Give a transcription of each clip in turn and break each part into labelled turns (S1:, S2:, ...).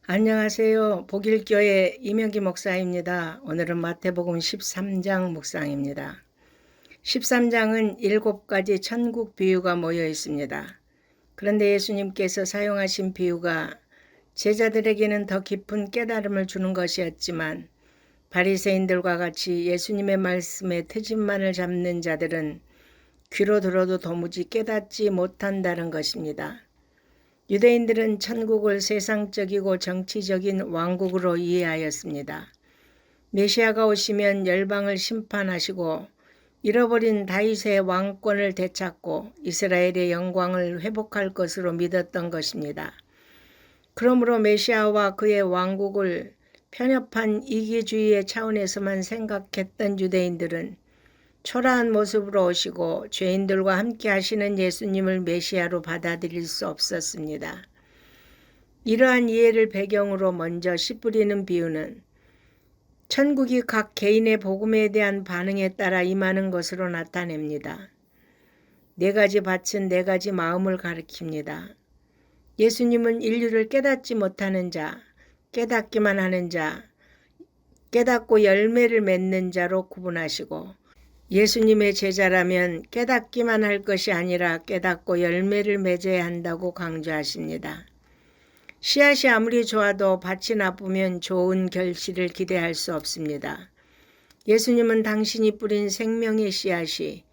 S1: 안녕하세요. 복일교회 이명기 목사입니다. 오늘은 마태복음 13장 묵상입니다. 13장은 7가지 천국 비유가 모여 있습니다. 그런데 예수님께서 사용하신 비유가 제자들에게는 더 깊은 깨달음을 주는 것이었지만 바리새인들과 같이 예수님의 말씀에 트집만을 잡는 자들은 귀로 들어도 도무지 깨닫지 못한다는 것입니다. 유대인들은 천국을 세상적이고 정치적인 왕국으로 이해하였습니다. 메시아가 오시면 열방을 심판하시고 잃어버린 다윗의 왕권을 되찾고 이스라엘의 영광을 회복할 것으로 믿었던 것입니다. 그러므로 메시아와 그의 왕국을 편협한 이기주의의 차원에서만 생각했던 유대인들은 초라한 모습으로 오시고 죄인들과 함께 하시는 예수님을 메시아로 받아들일 수 없었습니다. 이러한 이해를 배경으로 먼저 씨 뿌리는 비유는 천국이 각 개인의 복음에 대한 반응에 따라 임하는 것으로 나타냅니다. 4가지 밭은 4가지 마음을 가리킵니다. 예수님은 인류를 깨닫지 못하는 자, 깨닫기만 하는 자, 깨닫고 열매를 맺는 자로 구분하시고 예수님의 제자라면 깨닫기만 할 것이 아니라 깨닫고 열매를 맺어야 한다고 강조하십니다. 씨앗이 아무리 좋아도 밭이 나쁘면 좋은 결실을 기대할 수 없습니다. 예수님은 당신이 뿌린 생명의 씨앗이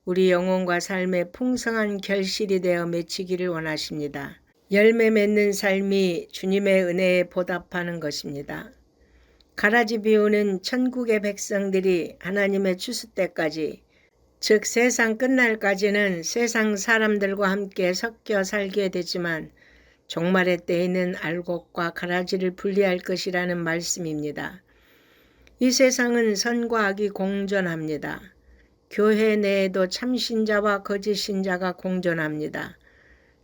S1: 우리 영혼과 삶의 풍성한 결실이 되어 맺히기를 원하십니다. 열매 맺는 삶이 주님의 은혜에 보답하는 것입니다. 가라지 비유는 천국의 백성들이 하나님의 추수 때까지, 즉 세상 끝날까지는 세상 사람들과 함께 섞여 살게 되지만 종말의 때에는 알곡과 가라지를 분리할 것이라는 말씀입니다. 이 세상은 선과 악이 공존합니다. 교회 내에도 참신자와 거짓신자가 공존합니다.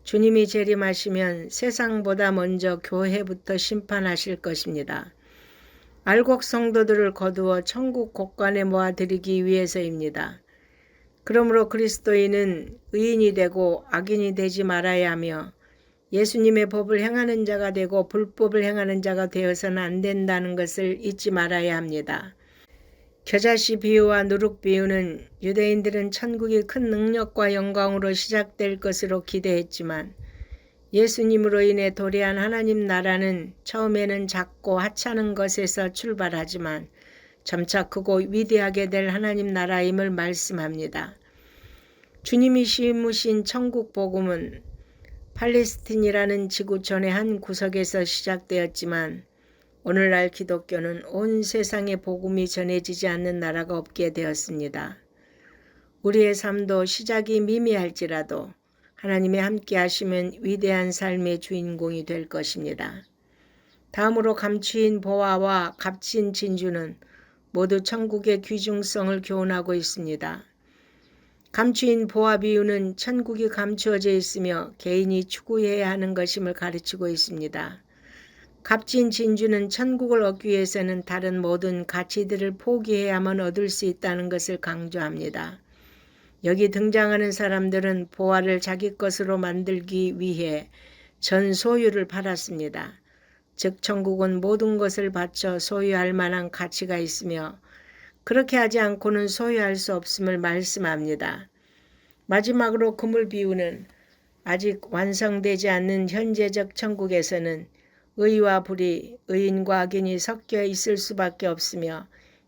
S1: 주님이 재림하시면 세상보다 먼저 교회부터 심판하실 것입니다. 알곡 성도들을 거두어 천국 곳간에 모아들이기 위해서입니다. 그러므로 그리스도인은 의인이 되고 악인이 되지 말아야 하며 예수님의 법을 행하는 자가 되고 불법을 행하는 자가 되어서는 안 된다는 것을 잊지 말아야 합니다. 겨자씨 비유와 누룩 비유는 유대인들은 천국이 큰 능력과 영광으로 시작될 것으로 기대했지만 예수님으로 인해 도래한 하나님 나라는 처음에는 작고 하찮은 것에서 출발하지만 점차 크고 위대하게 될 하나님 나라임을 말씀합니다. 주님이 심으신 천국 복음은 팔레스틴이라는 지구촌의 한 구석에서 시작되었지만 오늘날 기독교는 온 세상에 복음이 전해지지 않는 나라가 없게 되었습니다. 우리의 삶도 시작이 미미할지라도 하나님의 함께 하시면 위대한 삶의 주인공이 될 것입니다. 다음으로 감추인 보화와 값진 진주는 모두 천국의 귀중성을 교훈하고 있습니다. 감추인 보화 비유는 천국이 감추어져 있으며 개인이 추구해야 하는 것임을 가르치고 있습니다. 값진 진주는 천국을 얻기 위해서는 다른 모든 가치들을 포기해야만 얻을 수 있다는 것을 강조합니다. 여기 등장하는 사람들은 보화를 자기 것으로 만들기 위해 전 소유를 팔았습니다. 즉 천국은 모든 것을 바쳐 소유할 만한 가치가 있으며 그렇게 하지 않고는 소유할 수 없음을 말씀합니다. 마지막으로 그물 비유는 아직 완성되지 않는 현재적 천국에서는 의와 불이, 의인과 악인이 섞여 있을 수밖에 없으며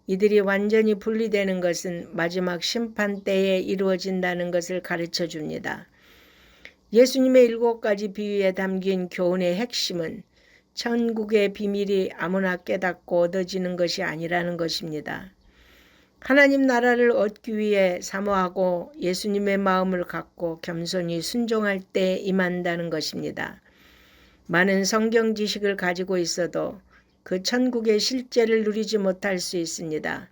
S1: 이들이 완전히 분리되는 것은 마지막 심판 때에 이루어진다는 것을 가르쳐 줍니다. 예수님의 7가지 비유에 담긴 교훈의 핵심은 천국의 비밀이 아무나 깨닫고 얻어지는 것이 아니라는 것입니다. 하나님 나라를 얻기 위해 사모하고 예수님의 마음을 갖고 겸손히 순종할 때 임한다는 것입니다. 많은 성경 지식을 가지고 있어도 그 천국의 실제를 누리지 못할 수 있습니다.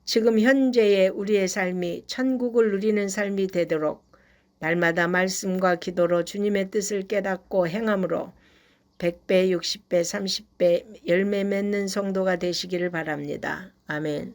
S1: 지금 현재의 우리의 삶이 천국을 누리는 삶이 되도록 날마다 말씀과 기도로 주님의 뜻을 깨닫고 행함으로 100배, 60배, 30배 열매 맺는 성도가 되시기를 바랍니다. 아멘.